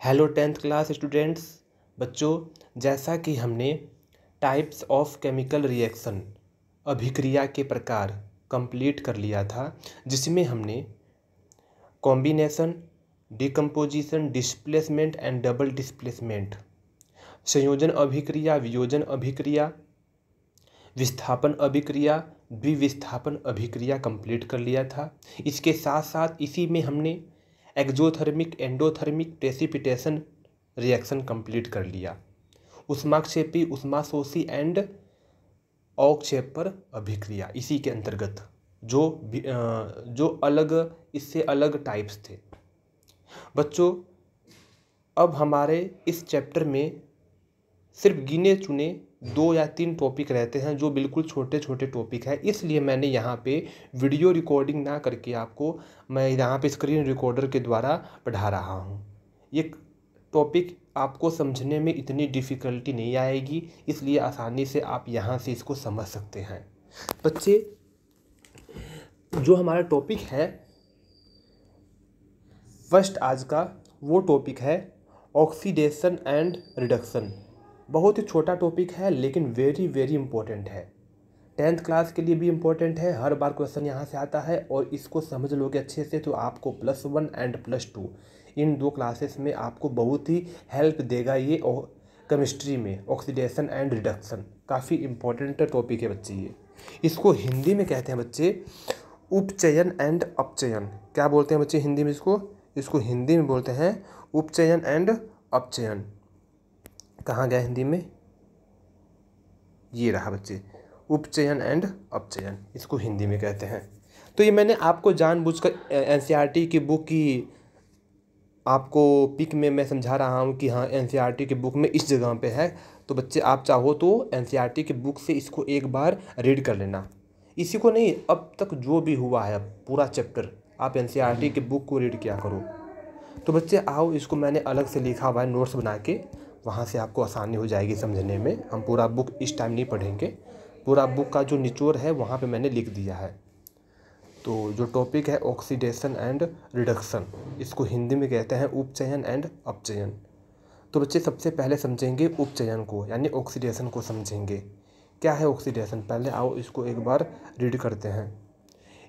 Hello tenth class students. बच्चों, जैसा कि हमने टाइप्स ऑफ केमिकल रिएक्शन अभिक्रिया के प्रकार कंप्लीट कर लिया था, जिसमें हमने combination, decomposition, displacement and double displacement, संयोजन अभिक्रिया, वियोजन अभिक्रिया, विस्थापन अभिक्रिया, द्विविस्थापन अभिक्रिया कंप्लीट कर लिया था। इसके साथ साथ इसी में हमने exothermic, endothermic precipitation reaction complete कर लिया। ऊष्माक्षेपी, ऊष्माशोषी एंड अवक्षेपर अभिक्रिया इसी के अंतर्गत जो अलग इससे अलग टाइप्स थे। बच्चों, अब हमारे इस चैप्टर में सिर्फ गिने चुने 2 या 3 टॉपिक रहते हैं, जो बिल्कुल छोटे छोटे टॉपिक हैं। इसलिए मैंने यहाँ पे वीडियो रिकॉर्डिंग ना करके आपको मैं यहाँ पे स्क्रीन रिकॉर्डर के द्वारा पढ़ा रहा हूँ। ये टॉपिक आपको समझने में इतनी डिफ़िकल्टी नहीं आएगी, इसलिए आसानी से आप यहाँ से इसको समझ सकते हैं। बच्चे, जो हमारा टॉपिक है फर्स्ट आज का, वो टॉपिक है ऑक्सीडेशन एंड रिडक्शन। बहुत ही छोटा टॉपिक है, लेकिन वेरी वेरी इंपॉर्टेंट है। 10th क्लास के लिए भी इम्पोर्टेंट है। हर बार क्वेश्चन यहाँ से आता है, और इसको समझ लोगे अच्छे से तो आपको +1 एंड +2 इन 2 क्लासेस में आपको बहुत ही हेल्प देगा। ये केमिस्ट्री में ऑक्सीडेशन एंड रिडक्शन काफ़ी इम्पोर्टेंट टॉपिक है बच्चे। ये इसको हिंदी में कहते हैं बच्चे उपचयन एंड अपचयन। क्या बोलते हैं बच्चे हिंदी में? इसको हिंदी में बोलते हैं उपचयन एंड अपचयन। कहाँ गया हिंदी में? ये रहा बच्चे, उपचयन एंड अपचयन, इसको हिंदी में कहते हैं। तो ये मैंने आपको जानबूझकर एनसीईआरटी की बुक की आपको पिक में मैं समझा रहा हूँ कि हाँ एनसीईआरटी की बुक में इस जगह पे है। तो बच्चे, आप चाहो तो एनसीईआरटी की बुक से इसको एक बार रीड कर लेना। इसी को नहीं, अब तक जो भी हुआ है पूरा चैप्टर आप एनसीईआरटी की बुक को रीड किया करो। तो बच्चे आओ, इसको मैंने अलग से लिखा हुआ है नोट्स बना के, वहाँ से आपको आसानी हो जाएगी समझने में। हम पूरा बुक इस टाइम नहीं पढ़ेंगे, पूरा बुक का जो निचोड़ है वहाँ पे मैंने लिख दिया है। तो जो टॉपिक है ऑक्सीडेशन एंड रिडक्शन, इसको हिंदी में कहते हैं उपचयन एंड अपचयन। तो बच्चे, सबसे पहले समझेंगे उपचयन को, यानी ऑक्सीडेशन को समझेंगे। क्या है ऑक्सीडेशन? पहले आओ इसको एक बार रीड करते हैं।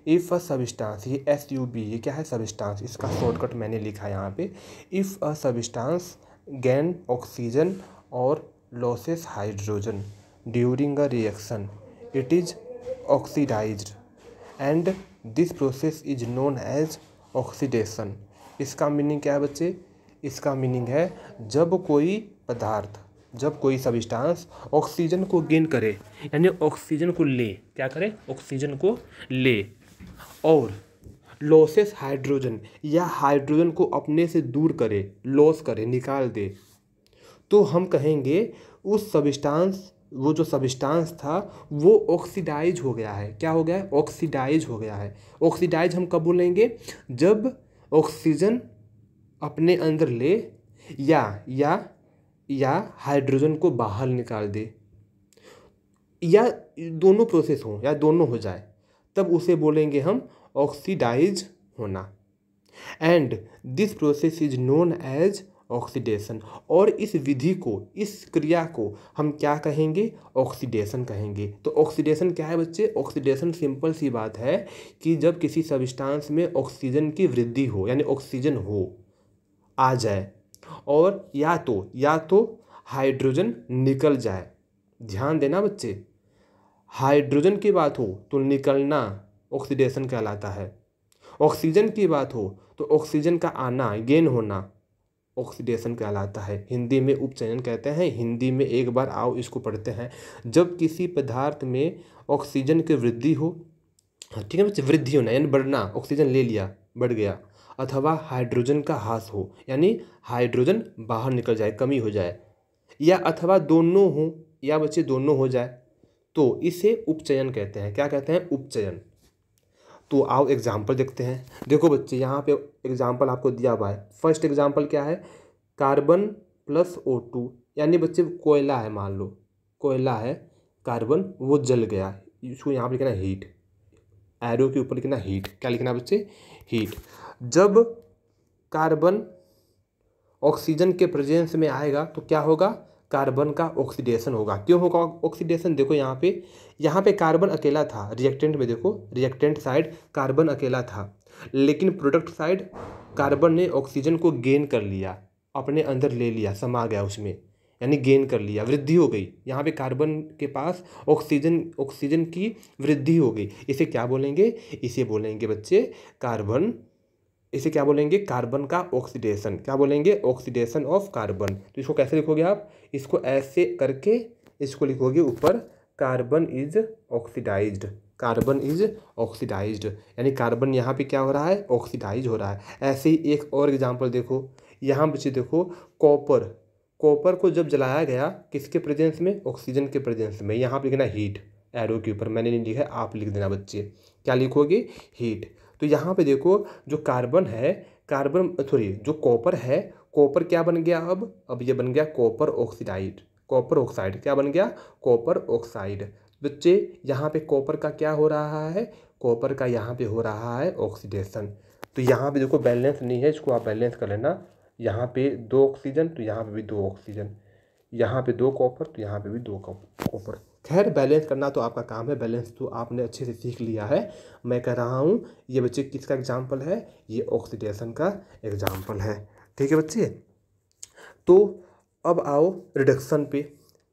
इफ़ अ सबस्टांस, ये SUB, ये क्या है? सबस्टांस। इसका शॉर्टकट मैंने लिखा है यहाँ पे। If a substance gain oxygen or loses hydrogen during a reaction, it is oxidised and this process is known as oxidation. इसका मीनिंग क्या है बच्चे? इसका मीनिंग है जब कोई पदार्थ, जब कोई सबस्टांस ऑक्सीजन को गेन करे, यानी ऑक्सीजन को ले, क्या करे? ऑक्सीजन को ले, और लॉसेस हाइड्रोजन, या हाइड्रोजन को अपने से दूर करे, लॉस करे, निकाल दे, तो हम कहेंगे उस सबस्टांस, वो जो सबस्टांस था वो ऑक्सीडाइज हो गया है। क्या हो गया है? ऑक्सीडाइज हो गया है। ऑक्सीडाइज हम कब बोलेंगे? जब ऑक्सीजन अपने अंदर ले या हाइड्रोजन को बाहर निकाल दे, या दोनों प्रोसेस हो, या दोनों हो जाए, तब उसे बोलेंगे हम ऑक्सीडाइज होना। And this process is known as oxidation. और इस विधि को, इस क्रिया को हम क्या कहेंगे? ऑक्सीडेशन कहेंगे। तो ऑक्सीडेशन क्या है बच्चे? ऑक्सीडेशन सिंपल सी बात है कि जब किसी सबस्टांस में ऑक्सीजन की वृद्धि हो, यानी ऑक्सीजन हो, आ जाए, और या तो हाइड्रोजन निकल जाए। ध्यान देना बच्चे, हाइड्रोजन की बात हो तो निकलना ऑक्सीडेशन कहलाता है। ऑक्सीजन की बात हो तो ऑक्सीजन का आना, गेन होना, ऑक्सीडेशन कहलाता है। हिंदी में उपचयन कहते हैं। हिंदी में एक बार आओ इसको पढ़ते हैं। जब किसी पदार्थ में ऑक्सीजन की वृद्धि हो, ठीक है बच्चे, वृद्धि होना यानी बढ़ना, ऑक्सीजन ले लिया, बढ़ गया, अथवा हाइड्रोजन का ह्रास हो, यानी हाइड्रोजन बाहर निकल जाए, कमी हो जाए, या अथवा दोनों हो, या बच्चे दोनों हो जाए, तो इसे उपचयन कहते हैं। क्या कहते हैं? उपचयन। तो आओ एग्जाम्पल देखते हैं। देखो बच्चे, यहाँ पे एग्जाम्पल आपको दिया हुआ है। फर्स्ट एग्जाम्पल क्या है? कार्बन +O2, यानी बच्चे कोयला है, मान लो कोयला है, कार्बन, वो जल गया। इसको यहाँ पर लिखना हीट, एरो के ऊपर लिखना हीट। क्या लिखना बच्चे? हीट। जब कार्बन ऑक्सीजन के प्रेजेंस में आएगा तो क्या होगा, कार्बन का ऑक्सीडेशन होगा। क्यों होगा ऑक्सीडेशन, देखो यहाँ पे कार्बन अकेला था, रिएक्टेंट में देखो, रिएक्टेंट साइड कार्बन अकेला था, लेकिन प्रोडक्ट साइड कार्बन ने ऑक्सीजन को गेन कर लिया, अपने अंदर ले लिया, समा गया उसमें, यानी गेन कर लिया, वृद्धि हो गई। यहाँ पे कार्बन के पास ऑक्सीजन की वृद्धि हो गई। इसे क्या बोलेंगे, इसे बोलेंगे बच्चे कार्बन, इसे क्या बोलेंगे, कार्बन का ऑक्सीडेशन। क्या बोलेंगे, ऑक्सीडेशन ऑफ कार्बन। तो इसको कैसे लिखोगे आप, इसको ऐसे करके इसको लिखोगे ऊपर, carbon is oxidised, carbon is oxidised, यानी कार्बन यहाँ पे क्या हो रहा है, ऑक्सीडाइज हो रहा है। ऐसे ही एक और एग्जांपल देखो, यहाँ बच्चे देखो, कॉपर को जब जलाया गया किसके प्रेजेंस में, ऑक्सीजन के प्रेजेंस में। यहाँ पे लिखना हीट, एरो के ऊपर, मैंने नहीं लिखा है, आप लिख देना बच्चे, क्या लिखोगे, हीट। तो यहाँ पे देखो जो कार्बन है, जो कॉपर है, कॉपर क्या बन गया, अब ये बन गया कॉपर ऑक्सीडाइड, कॉपर ऑक्साइड, क्या बन गया, कॉपर ऑक्साइड। बच्चे यहाँ पे कॉपर का क्या हो रहा है, कॉपर का यहाँ पे हो रहा है ऑक्सीडेशन। तो यहाँ पे देखो बैलेंस नहीं है, इसको आप बैलेंस कर लेना, यहाँ पे 2 ऑक्सीजन तो यहाँ पे भी 2 ऑक्सीजन, यहाँ पे 2 कॉपर तो यहाँ पे भी 2 कॉपर। खैर बैलेंस करना तो आपका काम है, बैलेंस तो आपने अच्छे से सीख लिया है। मैं कह रहा हूँ ये बच्चे किसका एग्जाम्पल है, ये ऑक्सीडेशन का एग्जाम्पल है। ठीक है बच्चे, तो अब आओ रिडक्शन पे,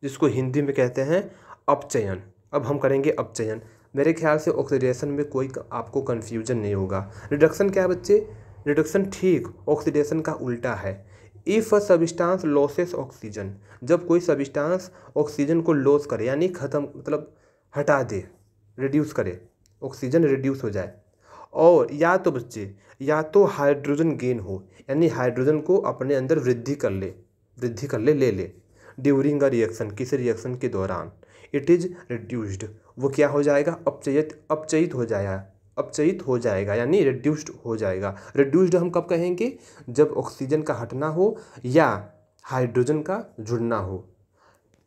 जिसको हिंदी में कहते हैं अपचयन। अब हम करेंगे अपचयन। मेरे ख्याल से ऑक्सीडेशन में कोई आपको कन्फ्यूजन नहीं होगा। रिडक्शन क्या है बच्चे, रिडक्शन ठीक ऑक्सीडेशन का उल्टा है। If a substance losses oxygen, जब कोई सब्सटेंस ऑक्सीजन को लॉस करे, यानी ख़त्म, मतलब हटा दे, रिड्यूस करे, ऑक्सीजन रिड्यूस हो जाए, और या तो बच्चे, या तो हाइड्रोजन गेन हो, यानी हाइड्रोजन को अपने अंदर वृद्धि कर ले, ले ले, ड्यूरिंग अ रिएक्शन, किसी रिएक्शन के दौरान, इट इज़ रिड्यूस्ड, वो क्या हो जाएगा, अपचयित हो जाएगा, यानी रिड्यूस्ड हो जाएगा। रिड्यूस्ड हम कब कहेंगे, जब ऑक्सीजन का हटना हो या हाइड्रोजन का जुड़ना हो।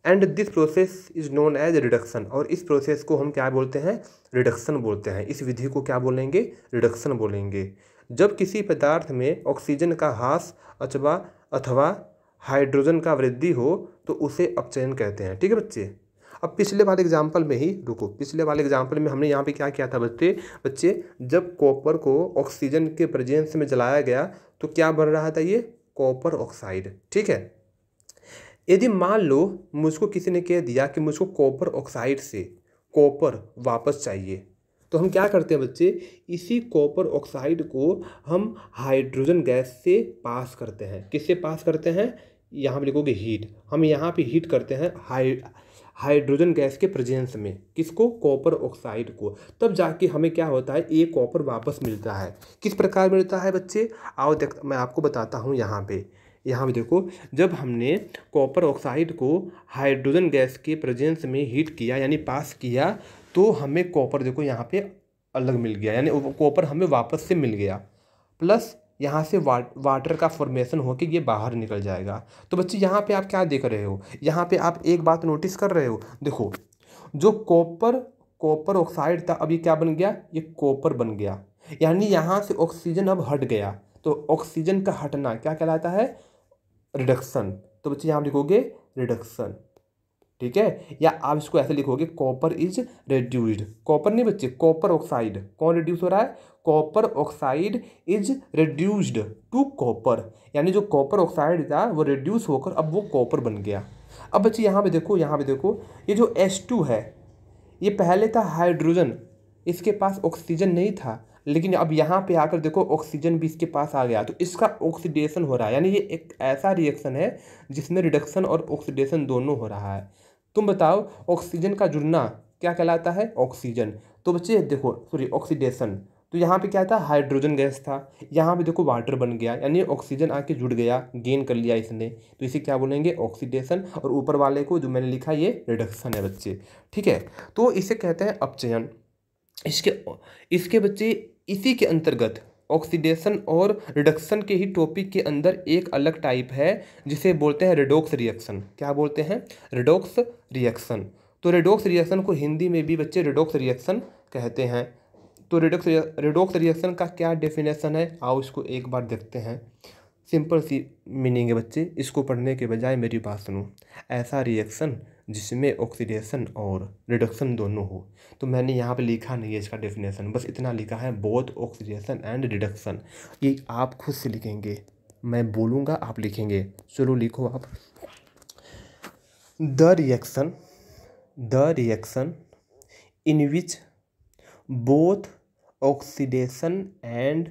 And this process is known as reduction, और इस प्रोसेस को हम क्या बोलते हैं, रिडक्शन बोलते हैं। इस विधि को क्या बोलेंगे, रिडक्शन बोलेंगे। जब किसी पदार्थ में ऑक्सीजन का ह्रास अथवा हाइड्रोजन का वृद्धि हो तो उसे अपचयन कहते हैं। ठीक है बच्चे, अब पिछले वाले एग्जाम्पल में ही रुको, पिछले वाले एग्जाम्पल में हमने यहाँ पे क्या किया था बच्चे, जब कॉपर को ऑक्सीजन के प्रेजेंस में जलाया गया तो क्या बन रहा था, ये कॉपर ऑक्साइड। ठीक है, यदि मान लो मुझको किसी ने कह दिया कि मुझको कॉपर ऑक्साइड से कॉपर वापस चाहिए, तो हम क्या करते हैं बच्चे, इसी कॉपर ऑक्साइड को हम हाइड्रोजन गैस से पास करते हैं। किससे पास करते हैं, यहाँ पे लिखोगे हीट, हम यहाँ पे हीट करते हैं हाइड्रोजन गैस के प्रेजेंस में, किसको, कॉपर ऑक्साइड को। तब जाके हमें क्या होता है, एक कॉपर वापस मिलता है। किस प्रकार मिलता है बच्चे, आओ मैं आपको बताता हूँ। यहाँ पे देखो, जब हमने कॉपर ऑक्साइड को हाइड्रोजन गैस के प्रेजेंस में हीट किया, यानी पास किया, तो हमें कॉपर देखो यहाँ पे अलग मिल गया, यानी कॉपर हमें वापस से मिल गया, प्लस यहाँ से वाटर का फॉर्मेशन होकर ये बाहर निकल जाएगा। तो बच्चे यहाँ पे आप क्या देख रहे हो, यहाँ पे आप एक बात नोटिस कर रहे हो, देखो जो कॉपर ऑक्साइड था अभी क्या बन गया, ये कॉपर बन गया, यानी यहाँ से ऑक्सीजन अब हट गया। तो ऑक्सीजन का हटना क्या कहलाता है, रिडक्शन। तो बच्चे यहाँ लिखोगे रिडक्शन। ठीक है, या आप इसको ऐसे लिखोगे, कॉपर इज रिड्यूस्ड, कॉपर नहीं बच्चे, कॉपर ऑक्साइड, कौन रिड्यूस हो रहा है, copper oxide is reduced to copper, यानी जो कॉपर ऑक्साइड था वो रिड्यूस होकर अब वो कॉपर बन गया। अब बच्चे यहाँ पे देखो, ये जो H2 है, ये पहले था हाइड्रोजन, इसके पास ऑक्सीजन नहीं था, लेकिन अब यहाँ पे आकर देखो ऑक्सीजन भी इसके पास आ गया, तो इसका ऑक्सीडेशन हो रहा है, यानी ये एक ऐसा रिएक्शन है जिसमें रिडक्शन और ऑक्सीडेशन दोनों हो रहा है। तुम बताओ ऑक्सीजन का जुड़ना क्या कहलाता है, ऑक्सीजन। तो बच्चे देखो, ऑक्सीडेशन, तो यहाँ पे क्या था, हाइड्रोजन गैस था, यहाँ पे देखो वाटर बन गया, यानी ऑक्सीजन आके जुड़ गया, गेन कर लिया इसने, तो इसे क्या बोलेंगे, ऑक्सीडेशन। और ऊपर वाले को जो मैंने लिखा ये रिडक्शन है बच्चे। ठीक है, तो इसे कहते हैं अपचयन। इसके बच्चे इसी के अंतर्गत ऑक्सीडेशन और रिडक्शन के ही टॉपिक के अंदर एक अलग टाइप है जिसे बोलते हैं रेडॉक्स रिएक्शन। क्या बोलते हैं, रेडॉक्स रिएक्शन। तो रेडॉक्स रिएक्शन को हिंदी में भी बच्चे रेडॉक्स रिएक्शन कहते हैं। तो रेडॉक्स रिएक्शन का क्या डेफिनेशन है, आओ इसको एक बार देखते हैं। सिंपल सी मीनिंग है बच्चे, इसको पढ़ने के बजाय मेरी बात सुनो। ऐसा रिएक्शन जिसमें ऑक्सीडेशन और रिडक्शन दोनों हो। तो मैंने यहाँ पे लिखा नहीं है इसका डेफिनेशन, बस इतना लिखा है बोथ ऑक्सीडेशन एंड रिडक्शन। ये आप खुद से लिखेंगे, मैं बोलूँगा आप लिखेंगे। चलो लिखो आप। The reaction in which both oxidation and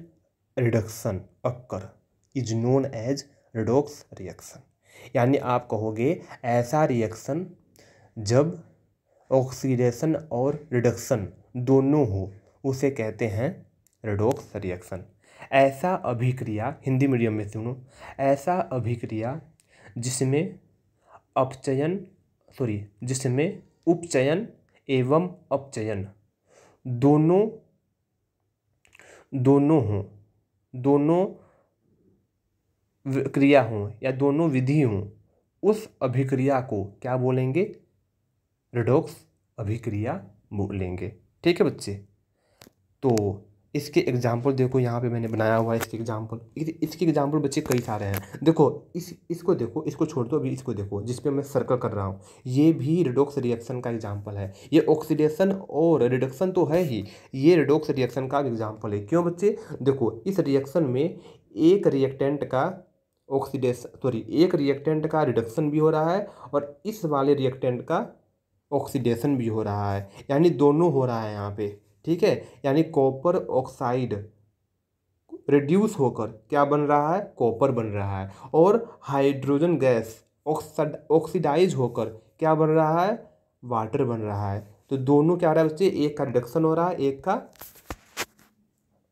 reduction occur is known as redox reaction. यानी आप कहोगे ऐसा रिएक्शन जब ऑक्सीडेशन और रिडक्शन दोनों हो उसे कहते हैं रेडॉक्स रिएक्शन। ऐसा अभिक्रिया, हिंदी मीडियम में सुनो, ऐसा अभिक्रिया जिसमें जिसमें उपचयन एवं अपचयन दोनों क्रिया हों या दोनों विधि हों, उस अभिक्रिया को क्या बोलेंगे? रेडॉक्स अभिक्रिया बोलेंगे। ठीक है बच्चे। तो इसके एग्जाम्पल देखो, यहाँ पे मैंने बनाया हुआ है इसके एग्जाम्पल। इसके एग्जाम्पल बच्चे कई सारे हैं। देखो इसको देखो, इसको छोड़ दो, अभी इसको देखो जिस पे मैं सर्कल कर रहा हूँ। ये भी रेडॉक्स रिएक्शन का एग्जाम्पल है। ये ऑक्सीडेशन और रिडक्शन तो है ही, ये रेडॉक्स रिएक्शन का एग्जाम्पल है। क्यों बच्चे? देखो इस रिएक्शन में एक रिएक्टेंट का एक रिएक्टेंट का रिडक्शन भी हो रहा है और इस वाले रिएक्टेंट का ऑक्सीडेशन भी हो रहा है, यानी दोनों हो रहा है यहाँ पे। ठीक है, यानी कॉपर ऑक्साइड रिड्यूस होकर क्या बन रहा है? कॉपर बन रहा है। और हाइड्रोजन गैस ऑक्सीडाइज होकर क्या बन रहा है? वाटर बन रहा है। तो दोनों क्या हो रहा है बच्चे? एक का रिडक्शन हो रहा है, एक का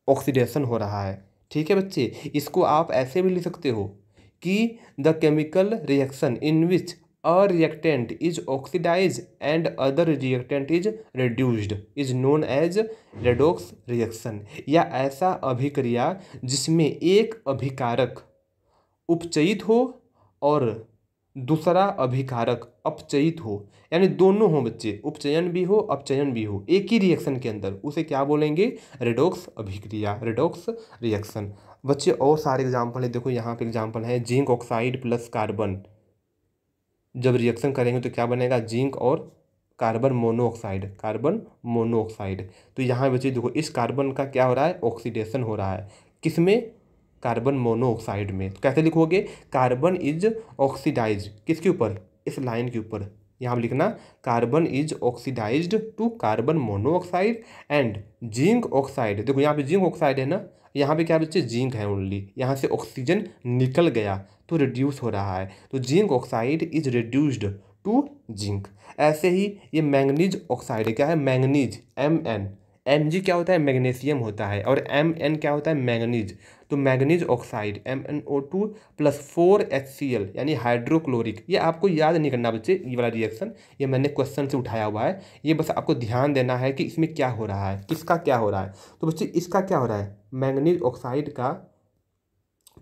ऑक्सीडेशन हो रहा है। ठीक है बच्चे। इसको आप ऐसे भी लिख सकते हो कि the chemical reaction in which a reactant is oxidized and other reactant is reduced is known as redox reaction। या ऐसा अभिक्रिया जिसमें एक अभिकारक उपचयित हो और दूसरा अभिकारक अपचयित हो, यानी दोनों हो बच्चे, उपचयन भी हो अपचयन भी हो एक ही रिएक्शन के अंदर, उसे क्या बोलेंगे? रेडॉक्स अभिक्रिया, रेडॉक्स रिएक्शन। बच्चे और सारे एग्जाम्पल है, देखो यहाँ पे एग्जाम्पल है जिंक ऑक्साइड प्लस कार्बन। जब रिएक्शन करेंगे तो क्या बनेगा? जिंक और कार्बन मोनोऑक्साइड। तो यहाँ बच्चे देखो इस कार्बन का क्या हो रहा है? ऑक्सीडेशन हो रहा है। किसमें? कार्बन मोनोऑक्साइड में। तो कैसे लिखोगे? कार्बन इज ऑक्सीडाइज, किसके ऊपर? इस लाइन के ऊपर यहाँ लिखना, carbon is oxidised to carbon monoxide and zinc oxide. देखो यहाँ पे जिंक ऑक्साइड है ना, यहाँ पे क्या बच्चे? जिंक है ओनली, यहाँ से ऑक्सीजन निकल गया तो रिड्यूस हो रहा है। तो zinc oxide is reduced to zinc. ऐसे ही ये मैंगनीज ऑक्साइड है, क्या है? मैंगनीज, Mg क्या होता है? मैग्नीशियम होता है, और Mn क्या होता है? मैंगनीज। तो manganese oxide MnO2 plus 4HCl यानी हाइड्रोक्लोरिक। ये आपको याद नहीं करना बच्चे, ये वाला रिएक्शन ये मैंने क्वेश्चन से उठाया हुआ है। ये बस आपको ध्यान देना है कि इसमें क्या हो रहा है, किसका क्या हो रहा है। तो बच्चे इसका क्या हो रहा है? मैंगनीज ऑक्साइड का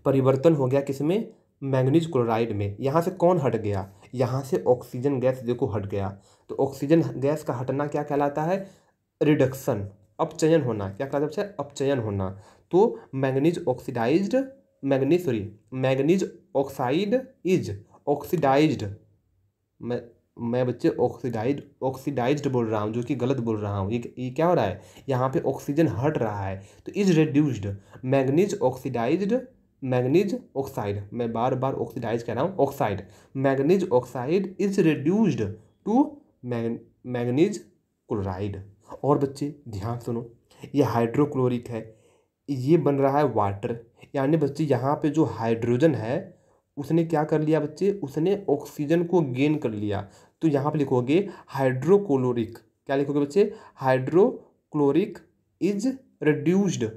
परिवर्तन हो गया किसमें? मैंगनीज क्लोराइड में। यहाँ से कौन हट गया? यहाँ से ऑक्सीजन गैस देखो हट गया। तो ऑक्सीजन गैस का हटना क्या कहलाता है? रिडक्शन, अपचयन होना। क्या कहलाता है? अपचयन होना। तो मैंगनीज ऑक्साइड इज ऑक्सीडाइज्ड। मैं बच्चे ऑक्सीडाइज्ड बोल रहा हूँ, जो कि गलत बोल रहा हूँ। ये क्या हो रहा है? यहाँ पे ऑक्सीजन हट रहा है तो इज रिड्यूस्ड। मैंगनीज ऑक्साइड, मैं बार बार ऑक्सीडाइज कह रहा हूँ, oxide. Manganese oxide is reduced to manganese chloride. और बच्चे ध्यान सुनो, ये हाइड्रोक्लोरिक है, ये बन रहा है वाटर। यानी बच्चे यहाँ पे जो हाइड्रोजन है उसने क्या कर लिया बच्चे? उसने ऑक्सीजन को गेन कर लिया। तो यहाँ पे लिखोगे हाइड्रोक्लोरिक। क्या लिखोगे बच्चे? हाइड्रोक्लोरिक इज रिड्यूस्ड,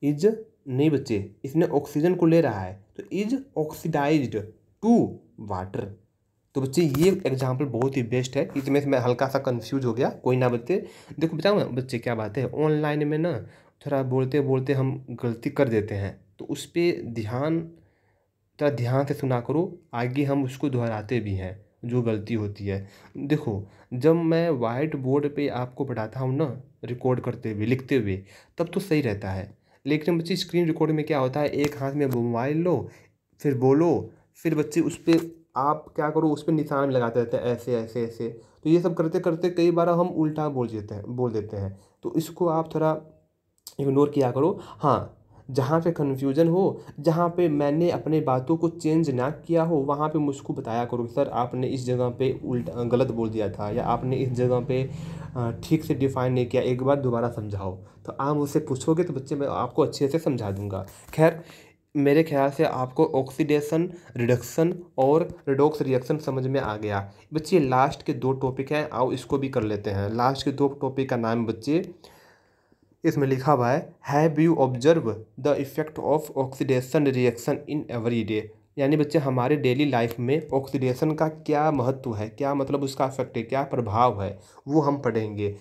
इज नहीं बच्चे, इसने ऑक्सीजन को ले रहा है तो इज ऑक्सीडाइज्ड टू वाटर। तो बच्चे ये एग्जाम्पल बहुत ही बेस्ट है। इसमें मैं हल्का सा कंफ्यूज हो गया, कोई ना बच्चे। देखो बताओ ना बच्चे क्या बात है, ऑनलाइन में ना थोड़ा बोलते बोलते हम गलती कर देते हैं, तो उस पर थोड़ा ध्यान से सुना करो, आगे हम उसको दोहराते भी हैं जो गलती होती है। देखो जब मैं वाइट बोर्ड पे आपको पढ़ाता हूँ ना, रिकॉर्ड करते हुए लिखते हुए, तब तो सही रहता है। लेकिन बच्चे स्क्रीन रिकॉर्डिंग में क्या होता है, एक हाथ में मोबाइल लो, फिर बोलो, फिर बच्चे उस पर आप क्या करो, उस पर निशान लगाते रहते हैं ऐसे ऐसे ऐसे। तो ये सब करते करते कई बार हम उल्टा बोल देते हैं। तो इसको आप थोड़ा इग्नोर किया करो। हाँ, जहाँ पे कन्फ्यूजन हो, जहाँ पे मैंने अपने बातों को चेंज ना किया हो, वहाँ पे मुझको बताया करो कि सर आपने इस जगह पे उल्टा गलत बोल दिया था, या आपने इस जगह पे ठीक से डिफाइन नहीं किया, एक बार दोबारा समझाओ। तो आप मुझसे पूछोगे तो बच्चे मैं आपको अच्छे से समझा दूंगा। खैर, मेरे ख्याल से आपको ऑक्सीडेशन, रिडक्शन और रिडॉक्स रिएक्शन समझ में आ गया। बच्चे लास्ट के 2 टॉपिक हैं, आओ इसको भी कर लेते हैं। लास्ट के 2 टॉपिक का नाम बच्चे इसमें लिखा हुआ है, have you observe the effect of oxidation reaction in every day. यानी बच्चे हमारे डेली लाइफ में ऑक्सीडेशन का क्या महत्व है, क्या मतलब उसका इफेक्ट है, क्या प्रभाव है, वो हम पढ़ेंगे।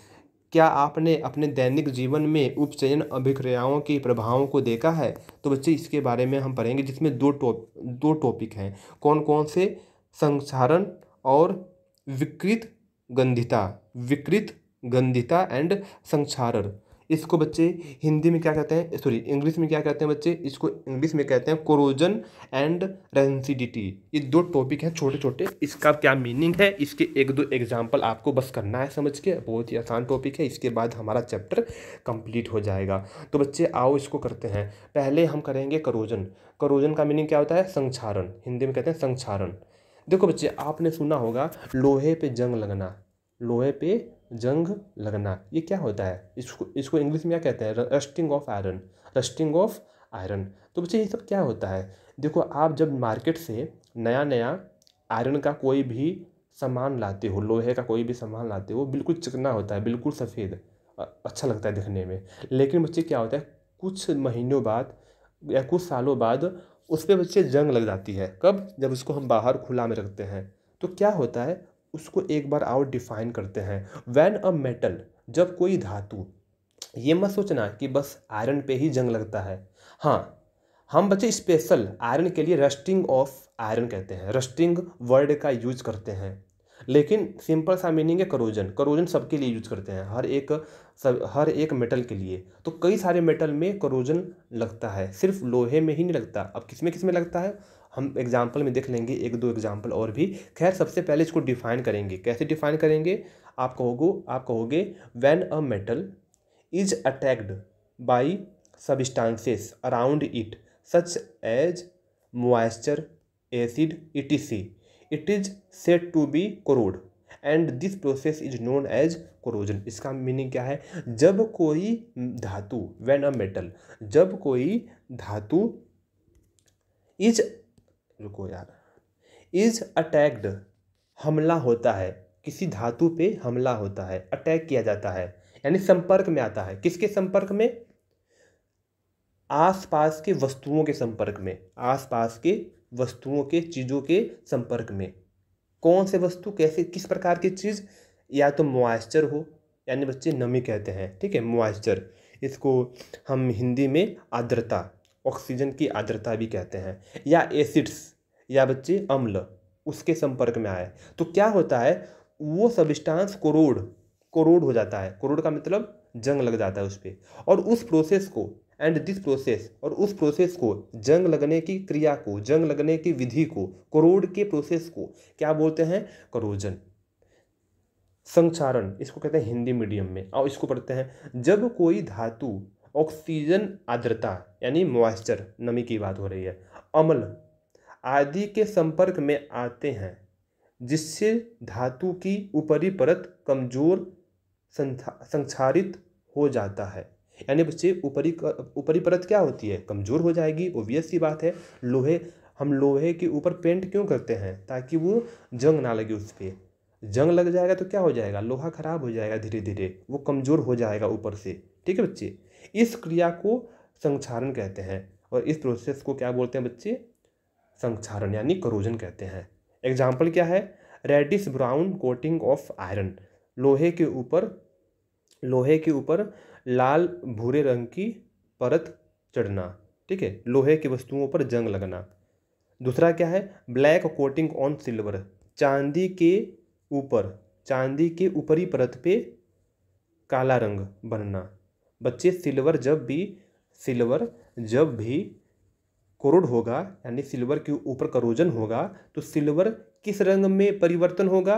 क्या आपने अपने दैनिक जीवन में उपचयन अभिक्रियाओं के प्रभावों को देखा है? तो बच्चे इसके बारे में हम पढ़ेंगे, जिसमें दो टॉपिक हैं। कौन कौन से? संक्षारण और विकृत गंधिता। विकृत गंधिता एंड संक्षारण। इसको बच्चे हिंदी में क्या कहते हैं, सॉरी इंग्लिश में क्या कहते हैं बच्चे, इसको इंग्लिश में कहते हैं कोरोजन एंड रेंसिडिटी। ये 2 टॉपिक हैं छोटे छोटे, इसका क्या मीनिंग है, इसके 1-2 एग्जाम्पल आपको बस करना है समझ के। बहुत ही आसान टॉपिक है, इसके बाद हमारा चैप्टर कंप्लीट हो जाएगा। तो बच्चे आओ इसको करते हैं। पहले हम करेंगे करोजन। करोजन का मीनिंग क्या होता है? संक्षारण। हिंदी में कहते हैं संक्षारण। देखो बच्चे, आपने सुना होगा लोहे पे जंग लगना। लोहे पे जंग लगना, ये क्या होता है? इसको इंग्लिश में क्या कहते हैं? Rusting of iron. Rusting of iron. तो बच्चे ये सब क्या होता है? देखो, आप जब मार्केट से नया नया आयरन का कोई भी सामान लाते हो, लोहे का कोई भी सामान लाते हो, बिल्कुल चिकना होता है, बिल्कुल सफ़ेद, अच्छा लगता है दिखने में। लेकिन बच्चे क्या होता है, कुछ महीनों बाद या कुछ सालों बाद उस पर बच्चे जंग लग जाती है। कब? जब उसको हम बाहर खुला में रखते हैं। तो क्या होता है, उसको एक बार और डिफाइन करते हैं। व्हेन अ मेटल, जब कोई धातु, ये मत सोचना कि बस आयरन पे ही जंग लगता है। हाँ, हम बच्चे स्पेशल आयरन के लिए रस्टिंग ऑफ आयरन कहते हैं, रस्टिंग वर्ड का यूज करते हैं। लेकिन सिंपल सा मीनिंग है करोजन। करोजन सबके लिए यूज करते हैं, हर एक मेटल के लिए। तो कई सारे मेटल में करोजन लगता है, सिर्फ लोहे में ही नहीं लगता। अब किस में लगता है, हम एग्जाम्पल में देख लेंगे, 1-2 एग्जाम्पल और भी। खैर, सबसे पहले इसको डिफाइन करेंगे। कैसे डिफाइन करेंगे? आप कहोगे when a metal is attacked by substances around it such as moisture, acid, etc. It is said to be corrode and this process is known as corrosion। इसका मीनिंग क्या है? जब कोई धातु, when a metal, जब कोई धातु is, रुको यार, इज अटैक्ड, हमला होता है, किसी धातु पे हमला होता है, अटैक किया जाता है, यानी संपर्क में आता है। किसके संपर्क में? आसपास के वस्तुओं के संपर्क में। आसपास के वस्तुओं के, चीज़ों के संपर्क में। कौन से वस्तु, कैसे, किस प्रकार की चीज़? या तो मॉइस्चर हो, यानी बच्चे नमी कहते हैं, ठीक है, मॉइस्चर। इसको हम हिंदी में आर्द्रता, ऑक्सीजन की आर्द्रता भी कहते हैं। या एसिड्स, या बच्चे अम्ल, उसके संपर्क में आए तो क्या होता है, वो सब्सटेंस कोरोड हो जाता है। कोरोड का मतलब जंग लग जाता है उस पर। और उस प्रोसेस को, एंड दिस प्रोसेस, और उस प्रोसेस को, जंग लगने की क्रिया को, जंग लगने की विधि को, कोरोड के प्रोसेस को क्या बोलते हैं? करोजन। संक्षारण, इसको कहते हैं हिंदी मीडियम में। और इसको पढ़ते हैं, जब कोई धातु ऑक्सीजन आर्द्रता, यानी मॉइस्चर, नमी की बात हो रही है, अम्ल आदि के संपर्क में आते हैं, जिससे धातु की ऊपरी परत कमजोर संक्षारित हो जाता है। यानी बच्चे ऊपरी परत क्या होती है? कमजोर हो जाएगी। ओब्वियस सी बात है। हम लोहे के ऊपर पेंट क्यों करते हैं? ताकि वो जंग ना लगे उस पर। जंग लग जाएगा तो क्या हो जाएगा? लोहा खराब हो जाएगा, धीरे धीरे वो कमजोर हो जाएगा ऊपर से। ठीक है बच्चे, इस क्रिया को संक्षारण कहते हैं। और इस प्रोसेस को क्या बोलते हैं बच्चे? संक्षारण, यानी करोजन कहते हैं। एग्जाम्पल क्या है? Reddish brown coating of iron, लोहे के ऊपर लाल भूरे रंग की परत चढ़ना। ठीक है, लोहे की वस्तुओं पर जंग लगना। दूसरा क्या है? ब्लैक कोटिंग ऑन सिल्वर, चांदी के ऊपरी परत पे काला रंग बनना। बच्चे, सिल्वर जब भी कोरोड होगा यानी सिल्वर के ऊपर करोजन होगा तो सिल्वर किस रंग में परिवर्तन होगा?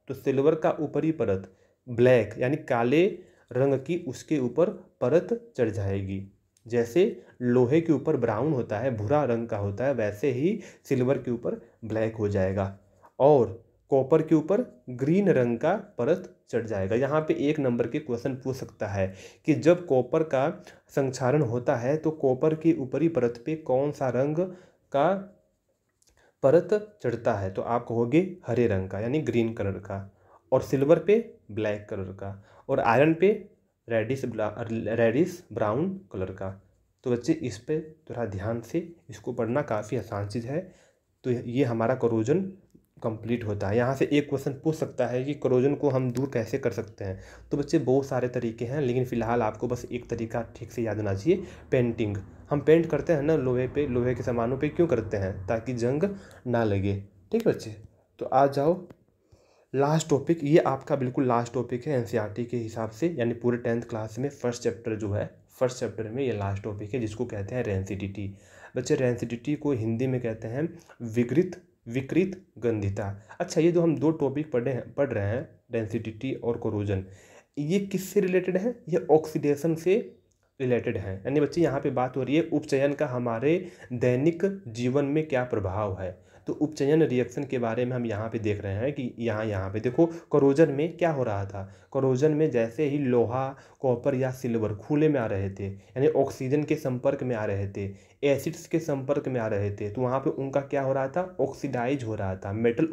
तो सिल्वर का ऊपरी परत ब्लैक यानी काले रंग की उसके ऊपर परत चढ़ जाएगी। जैसे लोहे के ऊपर ब्राउन होता है, भूरा रंग का होता है, वैसे ही सिल्वर के ऊपर ब्लैक हो जाएगा और कॉपर के ऊपर ग्रीन रंग का परत चढ़ जाएगा। यहाँ पे 1 नंबर के क्वेश्चन पूछ सकता है कि जब कॉपर का संक्षारण होता है तो कॉपर की ऊपरी परत पे कौन सा रंग का परत चढ़ता है? तो आप कहोगे हरे रंग का यानी ग्रीन कलर का, और सिल्वर पे ब्लैक कलर का, और आयरन पे रेडिश ब्राउन कलर का। तो बच्चे इस पे थोड़ा ध्यान से इसको पढ़ना, काफ़ी आसान चीज़ है। तो ये हमारा करोजन कंप्लीट होता है। यहाँ से एक क्वेश्चन पूछ सकता है कि करोजन को हम दूर कैसे कर सकते हैं। तो बच्चे बहुत सारे तरीके हैं, लेकिन फ़िलहाल आपको बस एक तरीका ठीक से याद होना चाहिए, पेंटिंग। हम पेंट करते हैं ना लोहे पे, लोहे के सामानों पे क्यों करते हैं? ताकि जंग ना लगे। ठीक है बच्चे, तो आ जाओ लास्ट टॉपिक। ये आपका बिल्कुल लास्ट टॉपिक है एनसीईआरटी के हिसाब से, यानी पूरे 10th क्लास में फर्स्ट चैप्टर जो है, फर्स्ट चैप्टर में ये लास्ट टॉपिक है जिसको कहते हैं रेंसिडिटी। बच्चे रेंसिडिटी को हिंदी में कहते हैं विकृत गंधिता। अच्छा, ये जो हम 2 टॉपिक पढ़ रहे हैं डेंसिटी और कोरोजन, ये किससे रिलेटेड है? ये ऑक्सीडेशन से रिलेटेड है। यानी बच्चे यहाँ पे बात हो रही है उपचयन का हमारे दैनिक जीवन में क्या प्रभाव है। तो उपचयन रिएक्शन के बारे में हम यहाँ पे देख रहे हैं कि यहाँ पे देखो कोरोजन में क्या हो रहा था। कोरोजन में जैसे ही लोहा, कॉपर या सिल्वर खुले में आ रहे थे, यानी ऑक्सीजन के संपर्क में आ रहे थे, एसिड्स के संपर्क में आ रहे थे, तो वहाँ पे उनका क्या हो रहा था? ऑक्सीडाइज हो रहा था। मेटल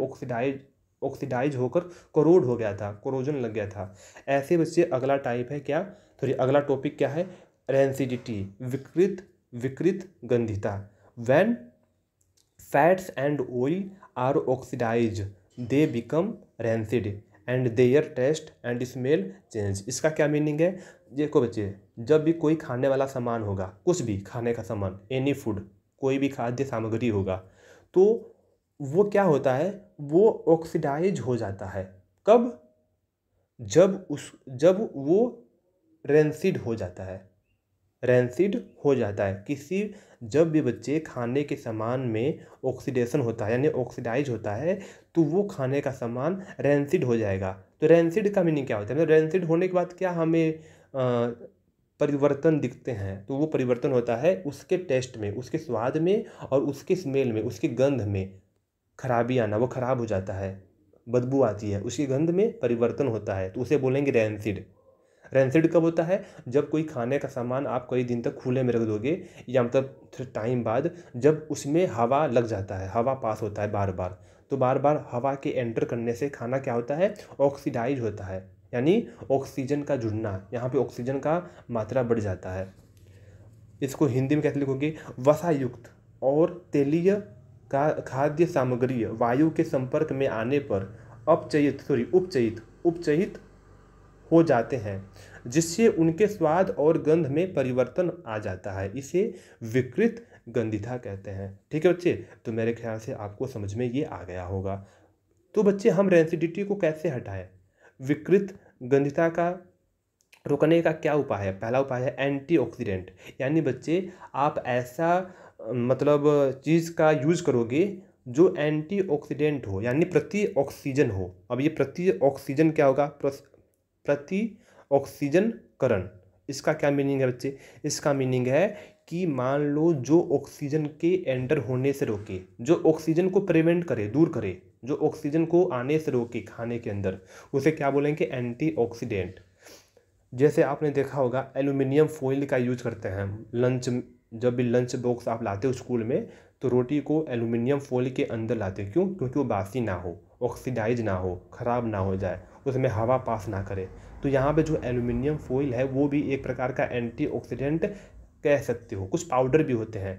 ऑक्सीडाइज होकर कोरोड हो गया था, कोरोजन लग गया था। ऐसे बच्चे अगला टाइप है क्या, अगला टॉपिक क्या है? रेंसिडिटी, विकृत गंधिता। When fats and oil are oxidise they become rancid and their taste and smell change. इसका क्या मीनिंग है? देखो बच्चे, जब भी कोई खाने वाला सामान होगा, कुछ भी खाने का सामान, एनी फूड, कोई भी खाद्य सामग्री होगा, तो वो क्या होता है? वो ऑक्सीडाइज हो जाता है। कब? जब वो रेंसिड हो जाता है, रेंसिड हो जाता है किसी, जब भी बच्चे खाने के सामान में ऑक्सीडेशन होता है यानी ऑक्सीडाइज होता है, तो वो खाने का सामान रेंसिड हो जाएगा। तो रेंसिड का मीनिंग क्या होता है? रेंसिड होने के बाद क्या हमें परिवर्तन दिखते हैं? तो वो परिवर्तन होता है उसके टेस्ट में, उसके स्वाद में और उसके स्मेल में, उसकी गंध में खराबी आना, वो खराब हो जाता है, बदबू आती है, उसकी गंध में परिवर्तन होता है, तो उसे बोलेंगे रेंसिड। रेंसिड कब होता है? जब कोई खाने का सामान आप कई दिन तक खुले में रख दोगे, या मतलब टाइम बाद जब उसमें हवा लग जाता है, हवा पास होता है बार बार, तो बार बार हवा के एंटर करने से खाना क्या होता है? ऑक्सीडाइज होता है, यानी ऑक्सीजन का जुड़ना, यहाँ पे ऑक्सीजन का मात्रा बढ़ जाता है। इसको हिंदी में कैसे लिखोगे? वसायुक्त और तेलीय का खाद्य सामग्री वायु के संपर्क में आने पर उपचयित हो जाते हैं, जिससे उनके स्वाद और गंध में परिवर्तन आ जाता है। इसे विकृत गंधिता कहते हैं। ठीक है बच्चे, तो मेरे ख्याल से आपको समझ में ये आ गया होगा। तो बच्चे हम रेंसिडिटी को कैसे हटाएं? विकृत गंधिता का रोकने का क्या उपाय है? पहला उपाय है एंटीऑक्सीडेंट, यानी बच्चे आप ऐसा मतलब चीज़ का यूज करोगे जो एंटीऑक्सीडेंट हो, यानी प्रति ऑक्सीजन हो। अब ये प्रति ऑक्सीजन क्या होगा? प्रति ऑक्सीजनकरण। इसका क्या मीनिंग है बच्चे? इसका मीनिंग है कि मान लो जो ऑक्सीजन के एंटर होने से रोके, जो ऑक्सीजन को प्रिवेंट करे, दूर करे, जो ऑक्सीजन को आने से रोके खाने के अंदर, उसे क्या बोलेंगे? एंटीऑक्सीडेंट। जैसे आपने देखा होगा एल्यूमिनियम फॉइल का यूज करते हैं लंच, जब भी लंच बॉक्स आप लाते हो स्कूल में, तो रोटी को एल्यूमिनियम फॉइल के अंदर लाते हो। क्यों? क्योंकि वो बासी ना हो, ऑक्सीडाइज ना हो, ख़राब ना हो जाए, उसमें हवा पास ना करे। तो यहाँ पे जो एल्यूमिनियम फॉइल है वो भी एक प्रकार का एंटीऑक्सीडेंट कह सकते हो। कुछ पाउडर भी होते हैं,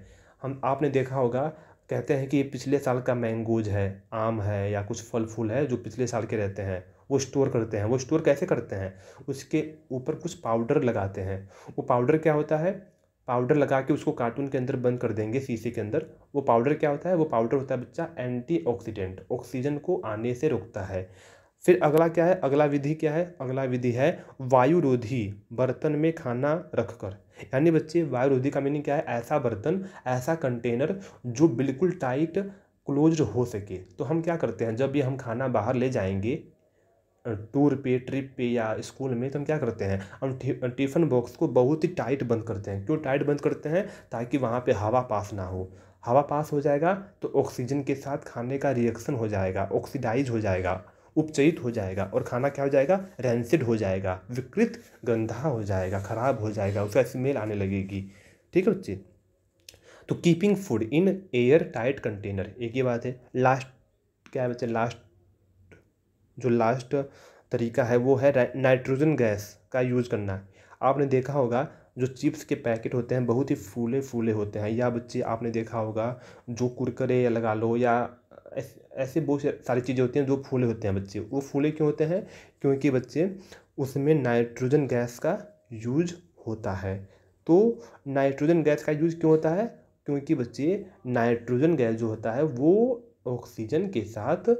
आपने देखा होगा, कहते हैं कि ये पिछले साल का मैंगोज है, आम है, या कुछ फल फूल है जो पिछले साल के रहते हैं, वो स्टोर करते हैं। वो स्टोर कैसे करते हैं? उसके ऊपर कुछ पाउडर लगाते हैं। वो पाउडर क्या होता है? पाउडर लगा के उसको कार्टून के अंदर बंद कर देंगे, शीशे के अंदर। वो पाउडर क्या होता है? वो पाउडर होता है बच्चा एंटीऑक्सीडेंट, ऑक्सीजन को आने से रोकता है। फिर अगला क्या है? अगला विधि क्या है? अगला विधि है वायुरोधी बर्तन में खाना रखकर, यानी बच्चे वायुरोधी का मीनिंग क्या है, ऐसा बर्तन, ऐसा कंटेनर जो बिल्कुल टाइट क्लोज्ड हो सके। तो हम क्या करते हैं, जब भी हम खाना बाहर ले जाएंगे टूर पे, ट्रिप पे या स्कूल में, तो हम क्या करते हैं, हम टिफ़िन बॉक्स को बहुत ही टाइट बंद करते हैं। क्यों टाइट बंद करते हैं, ताकि वहाँ पे हवा पास ना हो। हवा पास हो जाएगा तो ऑक्सीजन के साथ खाने का रिएक्शन हो जाएगा, ऑक्सीडाइज हो जाएगा, उपचयित हो जाएगा और खाना क्या हो जाएगा, रैंसिड हो जाएगा, विकृत, गंदा हो जाएगा, खराब हो जाएगा, उसका स्मेल आने लगेगी। ठीक है बच्चे। तो keeping food in air tight container, एक ही बात है। लास्ट क्या है बच्चे, लास्ट तरीका है वो है नाइट्रोजन गैस का यूज़ करना। आपने देखा होगा जो चिप्स के पैकेट होते हैं बहुत ही फूले फूले होते हैं, या बच्चे आपने देखा होगा जो कुरकुरे या लगा लो या ऐसे बहुत सारी चीज़ें होती हैं जो फूले होते हैं बच्चे। वो फूले क्यों होते हैं, क्योंकि बच्चे उसमें नाइट्रोजन गैस का यूज होता है। तो नाइट्रोजन गैस का यूज क्यों होता है, क्योंकि बच्चे नाइट्रोजन गैस जो होता है वो ऑक्सीजन के साथ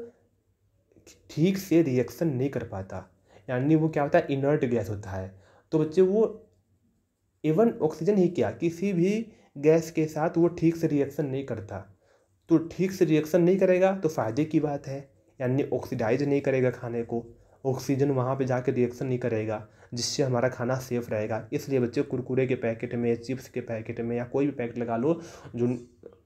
ठीक से रिएक्शन नहीं कर पाता, यानी वो क्या होता है, इनर्ट गैस होता है। तो बच्चे वो इवन ऑक्सीजन ही क्या, किसी भी गैस के साथ वो ठीक से रिएक्शन नहीं करता। तो ठीक से रिएक्शन नहीं करेगा तो फ़ायदे की बात है, यानी ऑक्सीडाइज नहीं करेगा खाने को, ऑक्सीजन वहाँ पे जाके रिएक्शन नहीं करेगा, जिससे हमारा खाना सेफ रहेगा। इसलिए बच्चे कुरकुरे के पैकेट में, चिप्स के पैकेट में या कोई भी पैकेट लगा लो, जो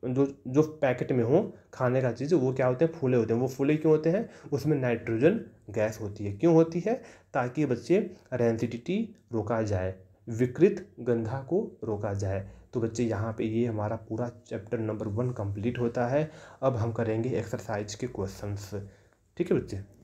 जो जो पैकेट में हो खाने का चीज़, वो क्या होते हैं, फूले होते हैं। वो फूले क्यों होते हैं, उसमें नाइट्रोजन गैस होती है। क्यों होती है, ताकि बच्चे रेंसिडिटी रोका जाए, विकृत गंधा को रोका जाए। तो बच्चे यहाँ पे ये हमारा पूरा चैप्टर नंबर 1 कंप्लीट होता है। अब हम करेंगे एक्सरसाइज के क्वेश्चंस। ठीक है बच्चे।